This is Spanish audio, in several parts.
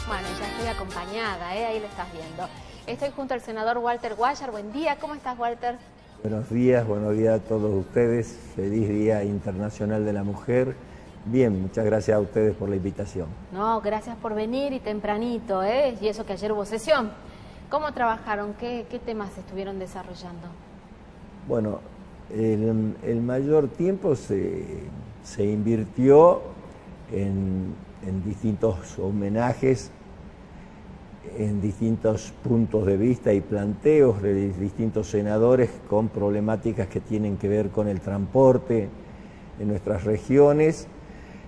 Bueno, ya estoy acompañada, ahí lo estás viendo. Estoy junto al senador Walter Guayar. Buen día, ¿cómo estás, Walter? Buenos días a todos ustedes. Feliz Día Internacional de la Mujer. Bien, muchas gracias a ustedes por la invitación. No, gracias por venir y tempranito, y eso que ayer hubo sesión. ¿Cómo trabajaron? ¿Qué temas estuvieron desarrollando? Bueno, el mayor tiempo se invirtió en distintos homenajes, en distintos puntos de vista y planteos de distintos senadores con problemáticas que tienen que ver con el transporte en nuestras regiones,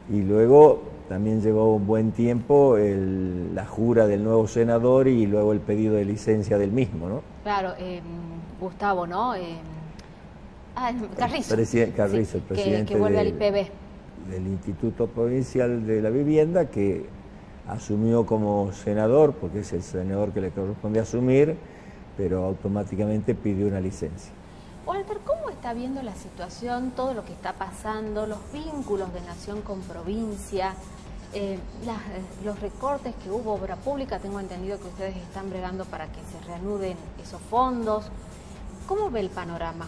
y luego también llevó un buen tiempo la jura del nuevo senador y luego el pedido de licencia del mismo, ¿no? Claro, Gustavo, ¿no? Carrizo. Carrizo, sí, el presidente que vuelve al IPB. Del Instituto Provincial de la Vivienda, que asumió como senador, porque es el senador que le corresponde asumir, pero automáticamente pidió una licencia. Walter, ¿cómo está viendo la situación, todo lo que está pasando, los vínculos de nación con provincia, los recortes que hubo, obra pública? Tengo entendido que ustedes están bregando para que se reanuden esos fondos. ¿Cómo ve el panorama?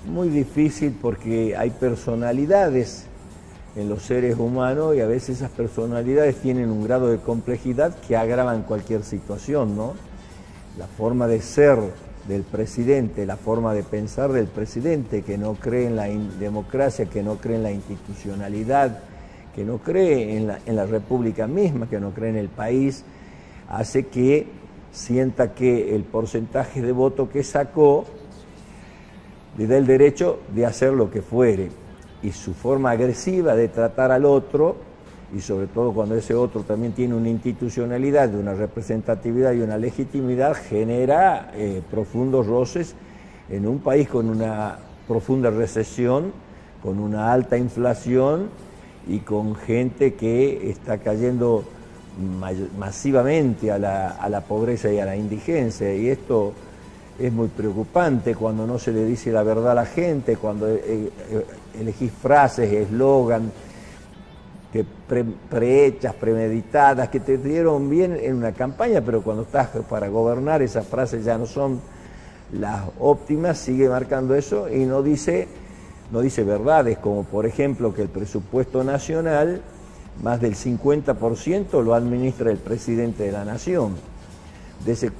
Muy difícil, porque hay personalidades en los seres humanos y a veces esas personalidades tienen un grado de complejidad que agravan cualquier situación, ¿no? La forma de ser del presidente, la forma de pensar del presidente, que no cree en la democracia, que no cree en la institucionalidad, que no cree en la república misma, que no cree en el país, hace que sienta que el porcentaje de voto que sacó le da el derecho de hacer lo que fuere, y su forma agresiva de tratar al otro, y sobre todo cuando ese otro también tiene una institucionalidad, una representatividad y una legitimidad, genera profundos roces en un país con una profunda recesión, con una alta inflación y con gente que está cayendo masivamente a la pobreza y a la indigencia, y esto es muy preocupante cuando no se le dice la verdad a la gente, cuando elegís frases, eslogan prehechas, premeditadas, que te dieron bien en una campaña, pero cuando estás para gobernar esas frases ya no son las óptimas, sigue marcando eso y no dice verdades, como por ejemplo que el presupuesto nacional, más del 50% lo administra el presidente de la nación. De ese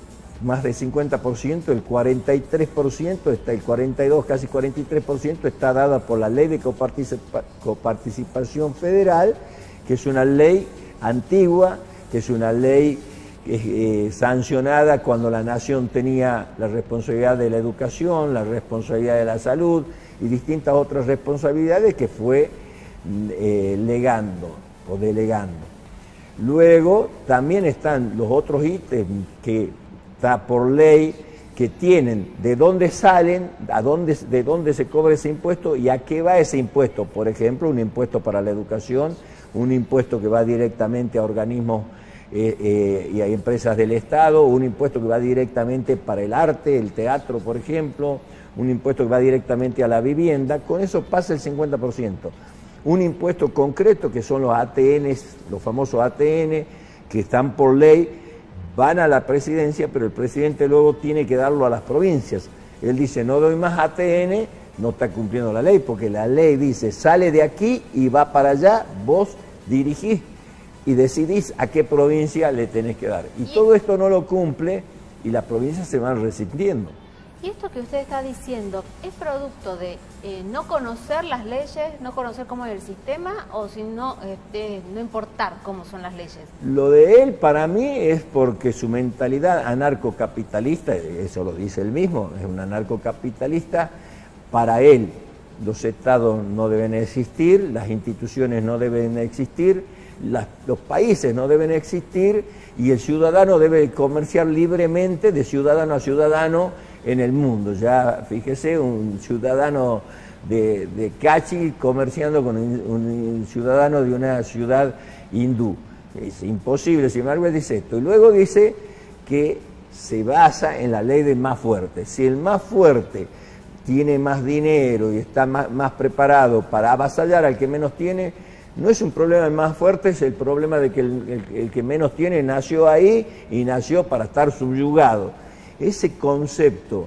más del 50%, el 43%, el 42, casi 43% está dada por la ley de coparticipación federal, que es una ley antigua, que es una ley sancionada cuando la nación tenía la responsabilidad de la educación, la responsabilidad de la salud y distintas otras responsabilidades que fue legando o delegando. Luego también están los otros ítems que está por ley, que tienen de dónde salen, de dónde se cobra ese impuesto y a qué va ese impuesto. Por ejemplo, un impuesto para la educación, un impuesto que va directamente a organismos y a empresas del Estado, un impuesto que va directamente para el arte, el teatro, por ejemplo, un impuesto que va directamente a la vivienda. Con eso pasa el 50%. Un impuesto concreto, que son los ATN, los famosos ATN, que están por ley, van a la presidencia, pero el presidente luego tiene que darlo a las provincias. Él dice, no doy más ATN, no está cumpliendo la ley, porque la ley dice, sale de aquí y va para allá, vos dirigís y decidís a qué provincia le tenés que dar. Y todo esto no lo cumple y las provincias se van resintiendo. Y esto que usted está diciendo, ¿es producto de no conocer las leyes, no conocer cómo es el sistema, o si no, no importar cómo son las leyes? Lo de él para mí es porque su mentalidad anarcocapitalista, eso lo dice él mismo, es un anarcocapitalista. Para él los estados no deben existir, las instituciones no deben existir, los países no deben existir, y el ciudadano debe comerciar libremente de ciudadano a ciudadano en el mundo. Ya fíjese, un ciudadano de Cachi comerciando con un ciudadano de una ciudad hindú. Es imposible. Sin embargo, él dice esto. Y luego dice que se basa en la ley del más fuerte. Si el más fuerte tiene más dinero y está más preparado para avasallar al que menos tiene, No es un problema más fuerte, es el problema de que el que menos tiene nació ahí y nació para estar subyugado. Ese concepto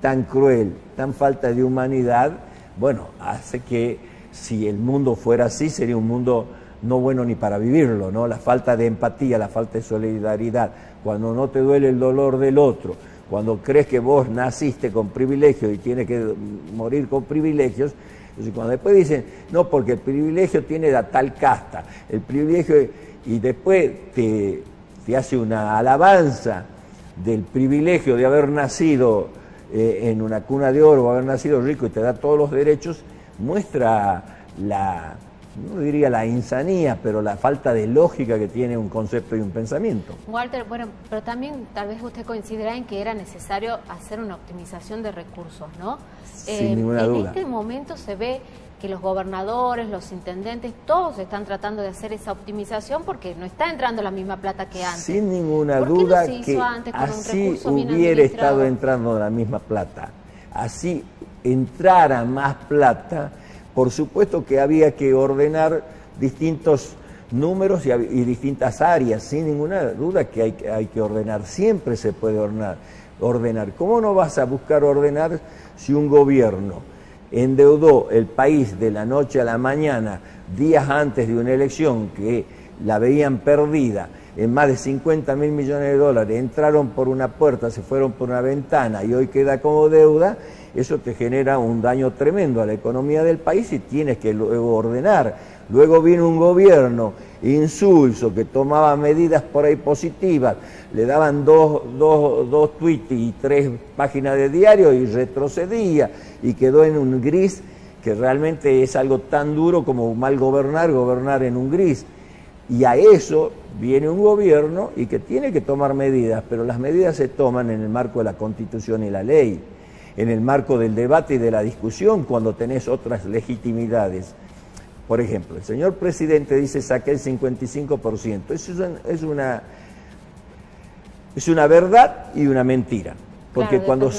tan cruel, tan falta de humanidad, bueno, hace que si el mundo fuera así, sería un mundo no bueno ni para vivirlo, ¿no? La falta de empatía, la falta de solidaridad, cuando no te duele el dolor del otro, cuando crees que vos naciste con privilegios y tienes que morir con privilegios. Entonces, cuando después dicen, no, porque el privilegio tiene la tal casta, el privilegio, y después te hace una alabanza del privilegio de haber nacido en una cuna de oro, o haber nacido rico y te da todos los derechos, muestra no diría la insanía, pero la falta de lógica que tiene un concepto y un pensamiento. Walter, bueno, pero también tal vez usted coincidirá en que era necesario hacer una optimización de recursos, ¿no? Sin ninguna duda. En este momento se ve que los gobernadores, los intendentes, todos están tratando de hacer esa optimización porque no está entrando la misma plata que antes. Sin ninguna duda que así hubiera estado entrando la misma plata. Así entrara más plata, por supuesto que había que ordenar distintos números y distintas áreas, sin ninguna duda que hay que ordenar, siempre se puede ordenar. ¿Cómo no vas a buscar ordenar si un gobierno endeudó el país de la noche a la mañana, días antes de una elección que la veían perdida, en más de 50.000 millones de dólares, entraron por una puerta, se fueron por una ventana y hoy queda como deuda? Eso te genera un daño tremendo a la economía del país y tienes que luego ordenar. Luego vino un gobierno insulso que tomaba medidas por ahí positivas, le daban dos tweets y 3 páginas de diario y retrocedía y quedó en un gris que realmente es algo tan duro como mal gobernar en un gris. Y a eso viene un gobierno y que tiene que tomar medidas, pero las medidas se toman en el marco de la Constitución y la ley, en el marco del debate y de la discusión cuando tenés otras legitimidades. Por ejemplo, el señor presidente dice saqué el 55%. Eso es una verdad y una mentira. Porque claro,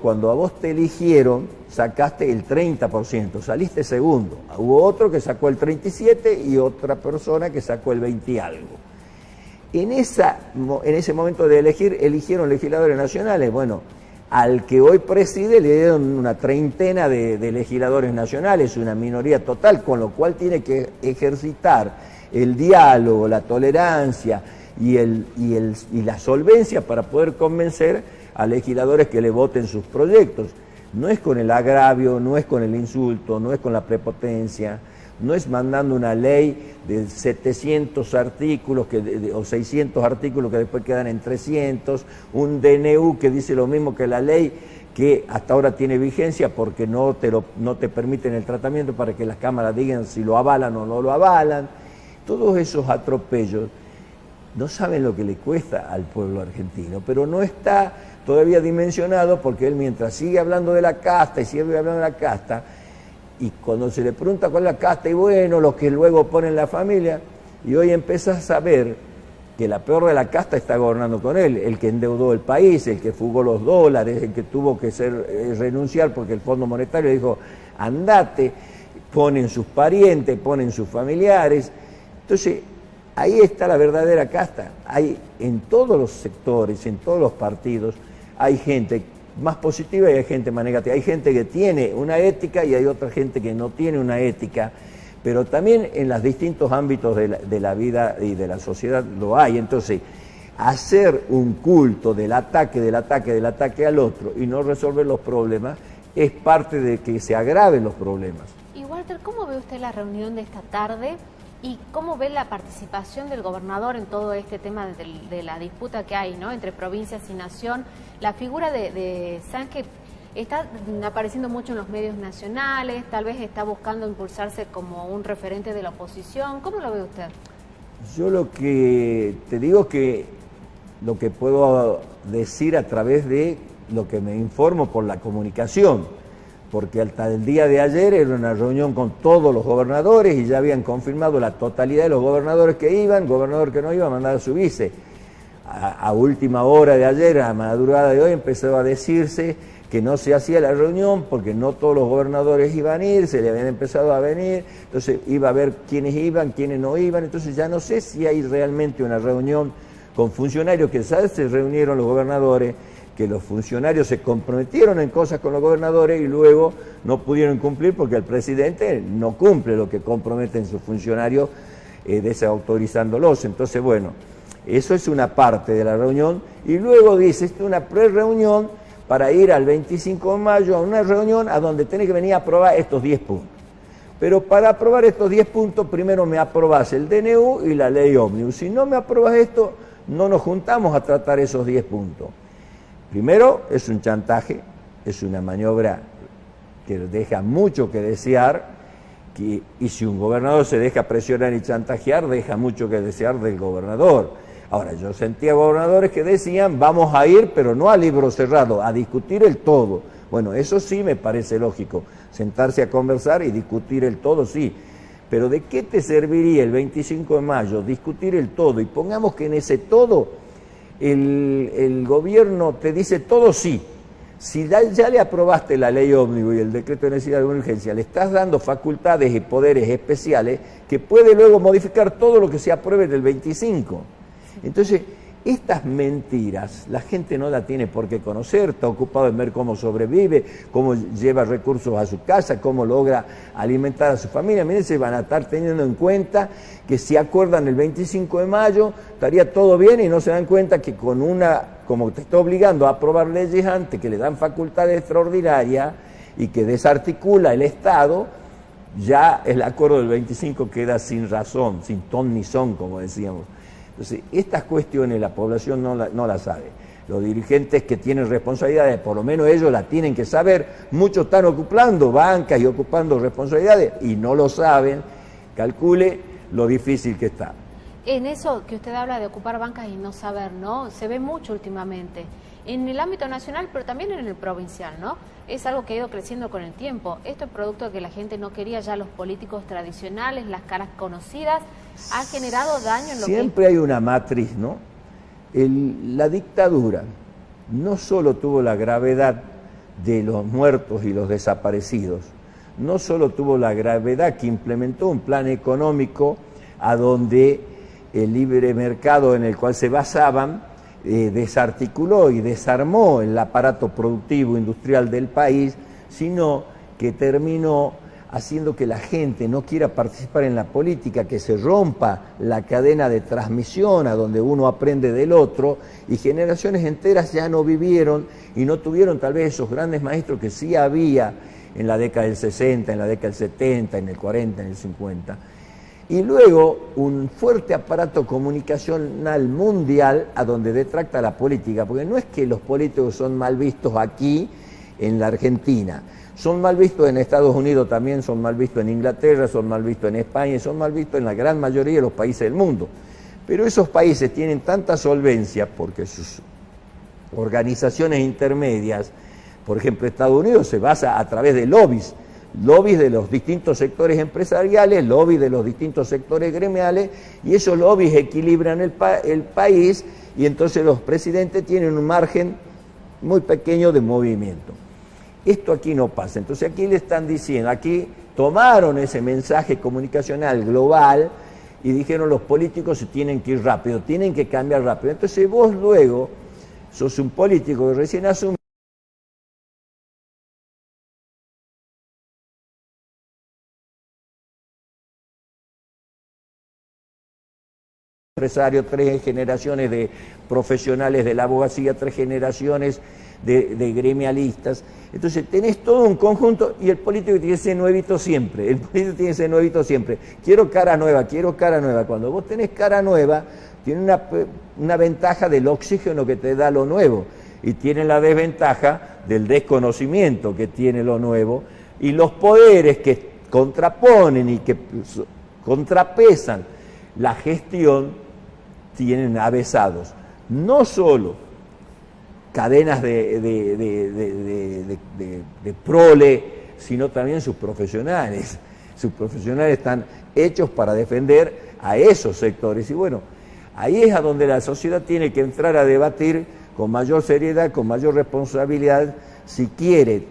cuando a vos te eligieron, sacaste el 30%, saliste segundo. Hubo otro que sacó el 37% y otra persona que sacó el 20 y algo. En ese momento de elegir, eligieron legisladores nacionales. Bueno, al que hoy preside le dieron una treintena de legisladores nacionales, una minoría total, con lo cual tiene que ejercitar el diálogo, la tolerancia y la solvencia para poder convencer a legisladores que le voten sus proyectos. No es con el agravio, no es con el insulto, no es con la prepotencia, no es mandando una ley de 700 artículos o 600 artículos que después quedan en 300, un DNU que dice lo mismo que la ley que hasta ahora tiene vigencia porque no te permiten el tratamiento para que las cámaras digan si lo avalan o no lo avalan. Todos esos atropellos no saben lo que le cuesta al pueblo argentino, pero no está todavía dimensionado porque él mientras sigue hablando de la casta y sigue hablando de la casta, y cuando se le pregunta cuál es la casta, y bueno, los que luego ponen la familia, y hoy empezás a ver que la peor de la casta está gobernando con él, el que endeudó el país, el que fugó los dólares, el que tuvo que renunciar porque el Fondo Monetario dijo, andate, ponen sus parientes, ponen sus familiares. Entonces, ahí está la verdadera casta. Hay en todos los sectores, en todos los partidos, hay gente más positiva y hay gente más negativa. Hay gente que tiene una ética y hay otra gente que no tiene una ética, pero también en los distintos ámbitos de la vida y de la sociedad lo hay. Entonces, hacer un culto del ataque al otro y no resolver los problemas es parte de que se agraven los problemas. Y Walter, ¿cómo ve usted la reunión de esta tarde? ¿Y cómo ve la participación del gobernador en todo este tema de la disputa que hay, ¿no?, entre provincias y nación? La figura de Sánchez está apareciendo mucho en los medios nacionales, tal vez está buscando impulsarse como un referente de la oposición. ¿Cómo lo ve usted? Yo lo que te digo que lo que puedo decir a través de lo que me informo por la comunicación, porque hasta el día de ayer era una reunión con todos los gobernadores y ya habían confirmado la totalidad de los gobernadores que iban, gobernador que no iba a mandar a su vice. A última hora de ayer, a madrugada de hoy, empezó a decirse que no se hacía la reunión porque no todos los gobernadores iban a ir, se le habían empezado a venir, entonces iba a ver quiénes iban, quiénes no iban, entonces ya no sé si hay realmente una reunión con funcionarios, que ¿sabes? Se reunieron los gobernadores, que los funcionarios se comprometieron en cosas con los gobernadores y luego no pudieron cumplir porque el presidente no cumple lo que comprometen sus funcionarios desautorizándolos. Entonces, bueno, eso es una parte de la reunión y luego dice, esto es una pre-reunión para ir al 25 de mayo a una reunión a donde tenés que venir a aprobar estos 10 puntos. Pero para aprobar estos 10 puntos, primero me aprobás el DNU y la ley ómnibus. Si no me aprobás esto, no nos juntamos a tratar esos 10 puntos. Primero, es un chantaje, es una maniobra que deja mucho que desear, y si un gobernador se deja presionar y chantajear, deja mucho que desear del gobernador. Ahora, yo sentía gobernadores que decían, vamos a ir, pero no a libro cerrado, a discutir el todo. Bueno, eso sí me parece lógico, sentarse a conversar y discutir el todo, sí. Pero ¿de qué te serviría el 25 de mayo discutir el todo? Y pongamos que en ese todo el gobierno te dice todo sí. Si ya le aprobaste la ley ómnibus y el decreto de necesidad de urgencia, le estás dando facultades y poderes especiales que puede luego modificar todo lo que se apruebe del 25. Entonces, estas mentiras, la gente no la tiene por qué conocer, está ocupado en ver cómo sobrevive, cómo lleva recursos a su casa, cómo logra alimentar a su familia. Miren, se van a estar teniendo en cuenta que si acuerdan el 25 de mayo, estaría todo bien y no se dan cuenta que con como te está obligando a aprobar leyes antes que le dan facultades extraordinarias y que desarticula el Estado, ya el acuerdo del 25 queda sin razón, sin ton ni son, como decíamos. Entonces, estas cuestiones la población no la sabe. Los dirigentes que tienen responsabilidades, por lo menos ellos la tienen que saber. Muchos están ocupando bancas y ocupando responsabilidades y no lo saben. Calcule lo difícil que está. En eso que usted habla de ocupar bancas y no saber, ¿no? Se ve mucho últimamente. En el ámbito nacional, pero también en el provincial, ¿no? Es algo que ha ido creciendo con el tiempo. Esto es producto de que la gente no quería ya los políticos tradicionales, las caras conocidas. Ha generado daño en lo que... Siempre hay una matriz, ¿no? La dictadura no solo tuvo la gravedad de los muertos y los desaparecidos, no solo tuvo la gravedad que implementó un plan económico a donde el libre mercado en el cual se basaban desarticuló y desarmó el aparato productivo industrial del país, sino que terminó haciendo que la gente no quiera participar en la política, que se rompa la cadena de transmisión a donde uno aprende del otro, y generaciones enteras ya no vivieron y no tuvieron tal vez esos grandes maestros que sí había en la década del 60, en la década del 70, en el 40, en el 50. Y luego un fuerte aparato comunicacional mundial a donde detracta la política, porque no es que los políticos son mal vistos aquí en la Argentina, son mal vistos en Estados Unidos también, son mal vistos en Inglaterra, son mal vistos en España y son mal vistos en la gran mayoría de los países del mundo. Pero esos países tienen tanta solvencia porque sus organizaciones intermedias, por ejemplo Estados Unidos se basa a través de lobbies de los distintos sectores empresariales, lobbies de los distintos sectores gremiales, y esos lobbies equilibran el país y entonces los presidentes tienen un margen muy pequeño de movimiento. Esto aquí no pasa, entonces aquí le están diciendo, aquí tomaron ese mensaje comunicacional global y dijeron los políticos se tienen que ir rápido, tienen que cambiar rápido. Entonces vos luego sos un político que recién asume empresario, 3 generaciones de profesionales de la abogacía, 3 generaciones de gremialistas. Entonces tenés todo un conjunto y el político tiene que ser nuevito siempre. El político tiene que ser nuevito siempre. Quiero cara nueva, quiero cara nueva. Cuando vos tenés cara nueva, tiene una ventaja del oxígeno que te da lo nuevo y tiene la desventaja del desconocimiento que tiene lo nuevo y los poderes que contraponen y que contrapesan la gestión tienen avesados no solo cadenas de prole, sino también sus profesionales. Sus profesionales están hechos para defender a esos sectores. Y bueno, ahí es a donde la sociedad tiene que entrar a debatir con mayor seriedad, con mayor responsabilidad, si quiere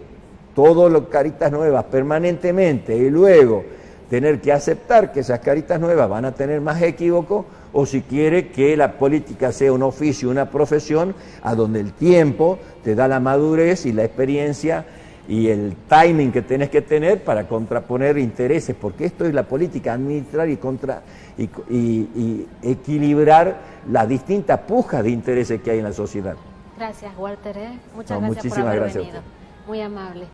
todos los caritas nuevas permanentemente y luego tener que aceptar que esas caritas nuevas van a tener más equívocos, o si quiere que la política sea un oficio, una profesión, a donde el tiempo te da la madurez y la experiencia y el timing que tenés que tener para contraponer intereses, porque esto es la política, administrar y equilibrar las distintas pujas de intereses que hay en la sociedad. Gracias, Walter. Muchas gracias por haber venido. Muy amable.